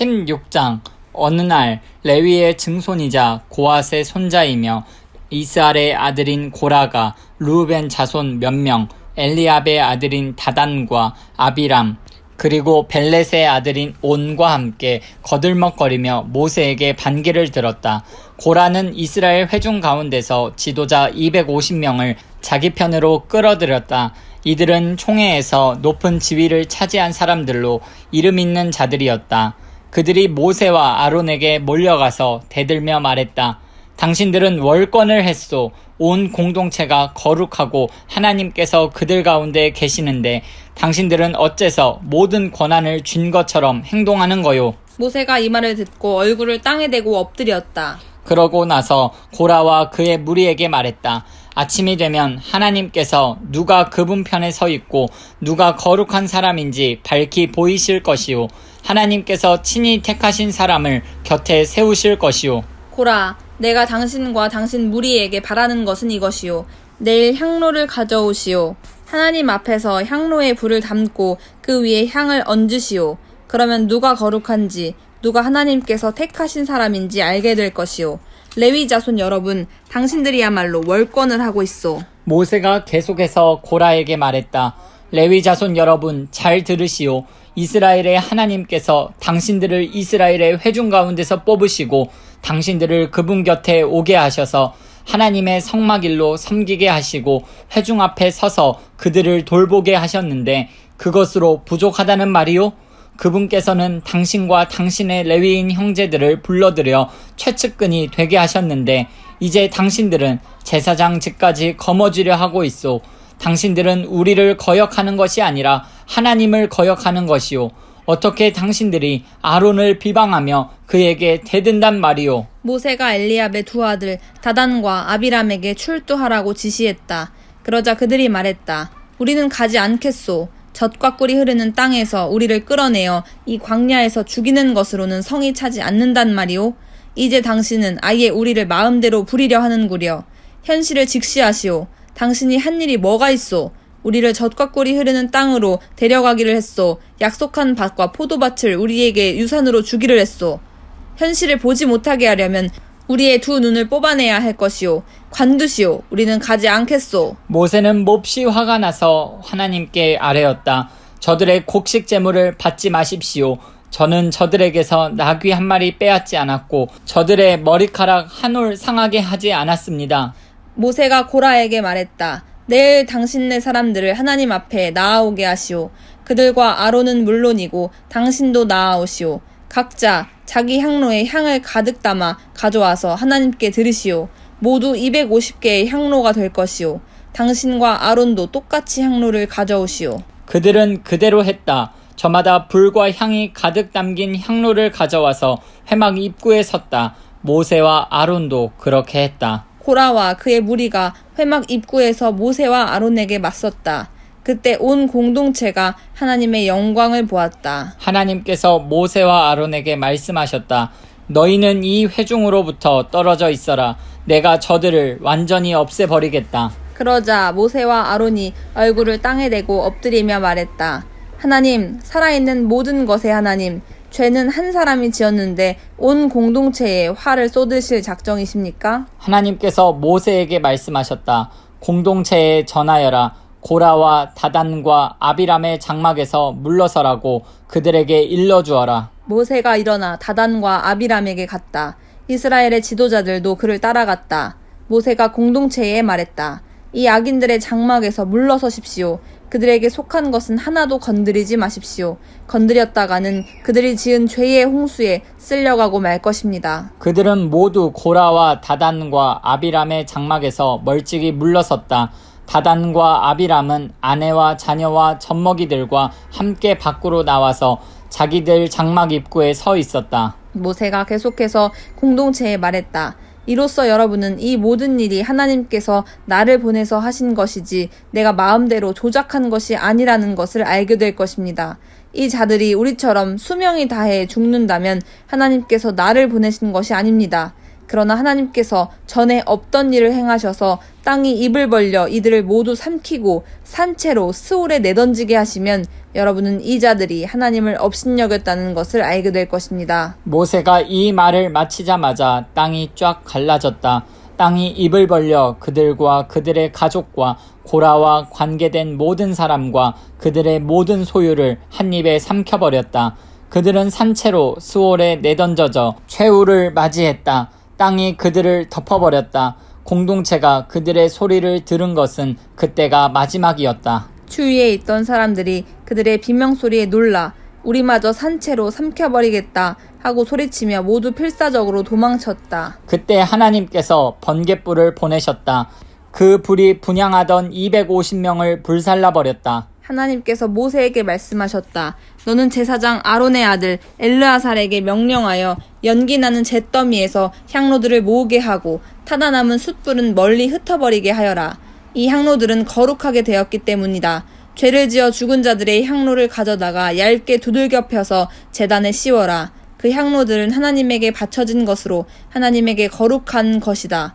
16장. 어느 날 레위의 증손이자 고앗의 손자이며 이스할의 아들인 고라가 르우벤 자손 몇 명, 엘리압의 아들인 다단과 아비람, 그리고 벨렛의 아들인 온과 함께 거들먹거리며 모세에게 반기를 들었다. 고라는 이스라엘 회중 가운데서 지도자 250명을 자기 편으로 끌어들였다. 이들은 총회에서 높은 지위를 차지한 사람들로 이름 있는 자들이었다. 그들이 모세와 아론에게 몰려가서 대들며 말했다. 당신들은 월권을 했소. 온 공동체가 거룩하고 하나님께서 그들 가운데 계시는데 당신들은 어째서 모든 권한을 쥔 것처럼 행동하는 거요? 모세가 이 말을 듣고 얼굴을 땅에 대고 엎드렸다. 그러고 나서 고라와 그의 무리에게 말했다. 아침이 되면 하나님께서 누가 그분 편에 서 있고 누가 거룩한 사람인지 밝히 보이실 것이요. 하나님께서 친히 택하신 사람을 곁에 세우실 것이요. 고라, 내가 당신과 당신 무리에게 바라는 것은 이것이요. 내일 향로를 가져오시오. 하나님 앞에서 향로에 불을 담고 그 위에 향을 얹으시오. 그러면 누가 거룩한지, 누가 하나님께서 택하신 사람인지 알게 될 것이오. 레위 자손 여러분, 당신들이야말로 월권을 하고 있어. 모세가 계속해서 고라에게 말했다. 레위 자손 여러분, 잘 들으시오. 이스라엘의 하나님께서 당신들을 이스라엘의 회중 가운데서 뽑으시고 당신들을 그분 곁에 오게 하셔서 하나님의 성막일로 섬기게 하시고 회중 앞에 서서 그들을 돌보게 하셨는데 그것으로 부족하다는 말이요? 그분께서는 당신과 당신의 레위인 형제들을 불러들여 최측근이 되게 하셨는데 이제 당신들은 제사장직까지 거머쥐려 하고 있소. 당신들은 우리를 거역하는 것이 아니라 하나님을 거역하는 것이요. 어떻게 당신들이 아론을 비방하며 그에게 대든단 말이요. 모세가 엘리압의 두 아들 다단과 아비람에게 출두하라고 지시했다. 그러자 그들이 말했다. 우리는 가지 않겠소. 젖과 꿀이 흐르는 땅에서 우리를 끌어내어 이 광야에서 죽이는 것으로는 성이 차지 않는단 말이오. 이제 당신은 아예 우리를 마음대로 부리려 하는구려. 현실을 직시하시오. 당신이 한 일이 뭐가 있소? 우리를 젖과 꿀이 흐르는 땅으로 데려가기를 했소. 약속한 밭과 포도밭을 우리에게 유산으로 주기를 했소. 현실을 보지 못하게 하려면 우리의 두 눈을 뽑아내야 할 것이오. 관두시오. 우리는 가지 않겠소. 모세는 몹시 화가 나서 하나님께 아뢰었다. 저들의 곡식 제물을 받지 마십시오. 저는 저들에게서 나귀 한 마리 빼앗지 않았고 저들의 머리카락 한 올 상하게 하지 않았습니다. 모세가 고라에게 말했다. 내일 당신네 사람들을 하나님 앞에 나아오게 하시오. 그들과 아론은 물론이고 당신도 나아오시오. 각자 자기 향로에 향을 가득 담아 가져와서 하나님께 드리시오. 모두 250개의 향로가 될 것이오. 당신과 아론도 똑같이 향로를 가져오시오. 그들은 그대로 했다. 저마다 불과 향이 가득 담긴 향로를 가져와서 회막 입구에 섰다. 모세와 아론도 그렇게 했다. 고라와 그의 무리가 회막 입구에서 모세와 아론에게 맞섰다. 그때 온 공동체가 하나님의 영광을 보았다. 하나님께서 모세와 아론에게 말씀하셨다. 너희는 이 회중으로부터 떨어져 있어라. 내가 저들을 완전히 없애버리겠다. 그러자 모세와 아론이 얼굴을 땅에 대고 엎드리며 말했다. 하나님, 살아있는 모든 것의 하나님, 죄는 한 사람이 지었는데 온 공동체에 화를 쏟으실 작정이십니까? 하나님께서 모세에게 말씀하셨다. 공동체에 전하여라. 고라와 다단과 아비람의 장막에서 물러서라고 그들에게 일러주어라. 모세가 일어나 다단과 아비람에게 갔다. 이스라엘의 지도자들도 그를 따라갔다. 모세가 공동체에 말했다. 이 악인들의 장막에서 물러서십시오. 그들에게 속한 것은 하나도 건드리지 마십시오. 건드렸다가는 그들이 지은 죄의 홍수에 쓸려가고 말 것입니다. 그들은 모두 고라와 다단과 아비람의 장막에서 멀찍이 물러섰다. 다단과 아비람은 아내와 자녀와 젖먹이들과 함께 밖으로 나와서 자기들 장막 입구에 서 있었다. 모세가 계속해서 공동체에 말했다. 이로써 여러분은 이 모든 일이 하나님께서 나를 보내서 하신 것이지 내가 마음대로 조작한 것이 아니라는 것을 알게 될 것입니다. 이 자들이 우리처럼 수명이 다해 죽는다면 하나님께서 나를 보내신 것이 아닙니다. 그러나 하나님께서 전에 없던 일을 행하셔서 땅이 입을 벌려 이들을 모두 삼키고 산채로 스올에 내던지게 하시면 여러분은 이 자들이 하나님을 업신여겼다는 것을 알게 될 것입니다. 모세가 이 말을 마치자마자 땅이 쫙 갈라졌다. 땅이 입을 벌려 그들과 그들의 가족과 고라와 관계된 모든 사람과 그들의 모든 소유를 한 입에 삼켜버렸다. 그들은 산채로 스올에 내던져져 최후를 맞이했다. 땅이 그들을 덮어버렸다. 공동체가 그들의 소리를 들은 것은 그때가 마지막이었다. 주위에 있던 사람들이 그들의 비명소리에 놀라 우리마저 산채로 삼켜버리겠다 하고 소리치며 모두 필사적으로 도망쳤다. 그때 하나님께서 번갯불을 보내셨다. 그 불이 분향하던 250명을 불살라버렸다. 하나님께서 모세에게 말씀하셨다. 너는 제사장 아론의 아들 엘르아살에게 명령하여 연기나는 잿더미에서 향로들을 모으게 하고 타다 남은 숯불은 멀리 흩어버리게 하여라. 이 향로들은 거룩하게 되었기 때문이다. 죄를 지어 죽은 자들의 향로를 가져다가 얇게 두들겨 펴서 제단에 씌워라. 그 향로들은 하나님에게 바쳐진 것으로 하나님에게 거룩한 것이다.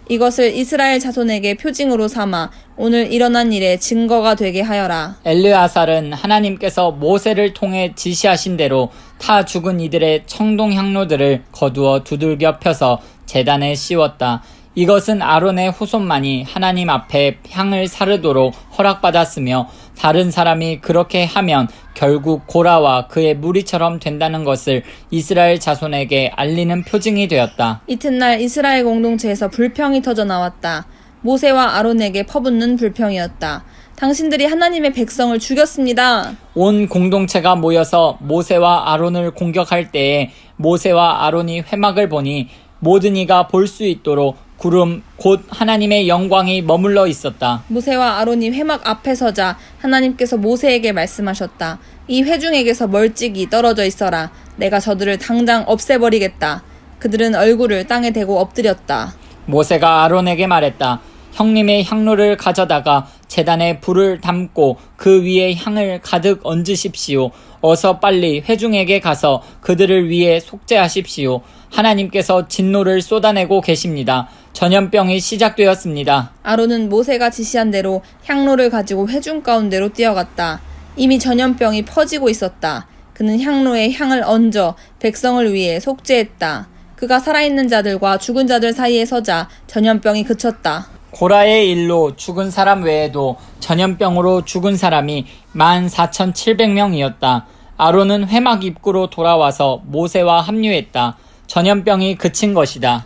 이것을 이스라엘 자손에게 표징으로 삼아 오늘 일어난 일의 증거가 되게 하여라. 엘르아살은 하나님께서 모세를 통해 지시하신 대로 타 죽은 이들의 청동 향로들을 거두어 두들겨 펴서 제단에 씌웠다. 이것은 아론의 후손만이 하나님 앞에 향을 사르도록 허락받았으며 다른 사람이 그렇게 하면 결국 고라와 그의 무리처럼 된다는 것을 이스라엘 자손에게 알리는 표징이 되었다. 이튿날 이스라엘 공동체에서 불평이 터져 나왔다. 모세와 아론에게 퍼붓는 불평이었다. 당신들이 하나님의 백성을 죽였습니다. 온 공동체가 모여서 모세와 아론을 공격할 때에 모세와 아론이 회막을 보니 모든 이가 볼 수 있도록 구름 곧 하나님의 영광이 머물러 있었다. 모세와 아론이 회막 앞에 서자 하나님께서 모세에게 말씀하셨다. 이 회중에게서 멀찍이 떨어져 있어라. 내가 저들을 당장 없애버리겠다. 그들은 얼굴을 땅에 대고 엎드렸다. 모세가 아론에게 말했다. 형님의 향로를 가져다가 제단에 불을 담고 그 위에 향을 가득 얹으십시오. 어서 빨리 회중에게 가서 그들을 위해 속죄하십시오. 하나님께서 진노를 쏟아내고 계십니다. 전염병이 시작되었습니다. 아론은 모세가 지시한 대로 향로를 가지고 회중 가운데로 뛰어갔다. 이미 전염병이 퍼지고 있었다. 그는 향로에 향을 얹어 백성을 위해 속죄했다. 그가 살아있는 자들과 죽은 자들 사이에 서자 전염병이 그쳤다. 고라의 일로 죽은 사람 외에도 전염병으로 죽은 사람이 14,700명이었다. 아론은 회막 입구로 돌아와서 모세와 합류했다. 전염병이 그친 것이다.